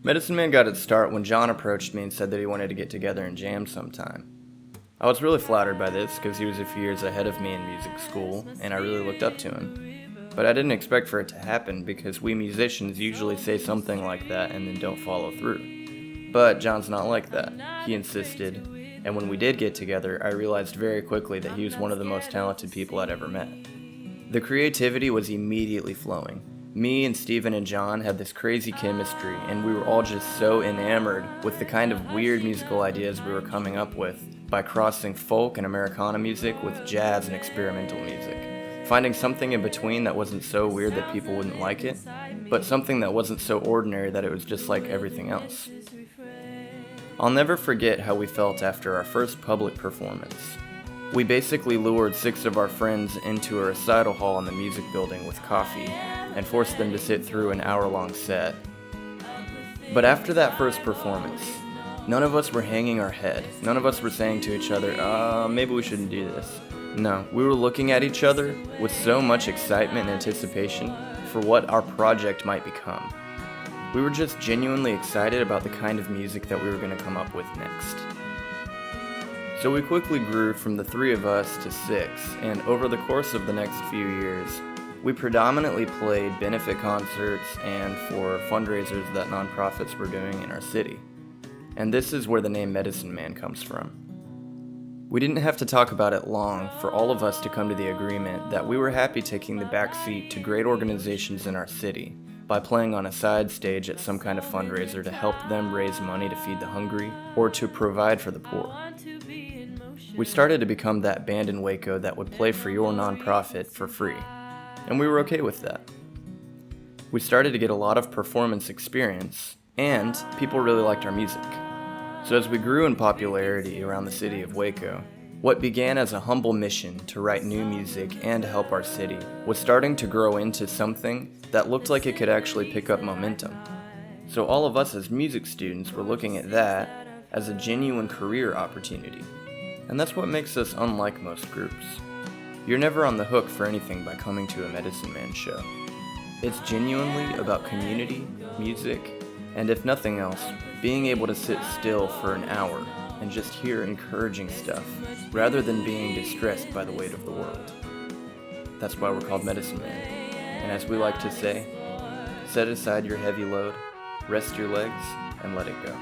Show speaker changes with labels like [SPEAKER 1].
[SPEAKER 1] Medicine Man got its start when John approached me and said that he wanted to get together and jam sometime. I was really flattered by this because he was a few years ahead of me in music school, and I really looked up to him. But I didn't expect for it to happen because we musicians usually say something like that and then don't follow through. But John's not like that. He insisted, and when we did get together, I realized very quickly that he was one of the most talented people I'd ever met. The creativity was immediately flowing. Me and Steven and John had this crazy chemistry, and we were all just so enamored with the kind of weird musical ideas we were coming up with by crossing folk and Americana music with jazz and experimental music. Finding something in between that wasn't so weird that people wouldn't like it, but something that wasn't so ordinary that it was just like everything else. I'll never forget how we felt after our first public performance. We basically lured 6 of our friends into a recital hall in the music building with coffee and forced them to sit through an hour-long set. But after that first performance, none of us were hanging our head. None of us were saying to each other, maybe we shouldn't do this. No, we were looking at each other with so much excitement and anticipation for what our project might become. We were just genuinely excited about the kind of music that we were going to come up with next. So we quickly grew from the 3 of us to 6, and over the course of the next few years, we predominantly played benefit concerts and for fundraisers that nonprofits were doing in our city. And this is where the name Medicine Man comes from. We didn't have to talk about it long for all of us to come to the agreement that we were happy taking the back seat to great organizations in our city by playing on a side stage at some kind of fundraiser to help them raise money to feed the hungry or to provide for the poor. We started to become that band in Waco that would play for your nonprofit for free, and we were okay with that. We started to get a lot of performance experience, and people really liked our music. So as we grew in popularity around the city of Waco, what began as a humble mission to write new music and help our city was starting to grow into something that looked like it could actually pick up momentum. So all of us as music students were looking at that as a genuine career opportunity. And that's what makes us unlike most groups. You're never on the hook for anything by coming to a Medicine Man show. It's genuinely about community, music, and if nothing else, being able to sit still for an hour and just hear encouraging stuff, rather than being distressed by the weight of the world. That's why we're called Medicine Man. And as we like to say, set aside your heavy load, rest your legs, and let it go.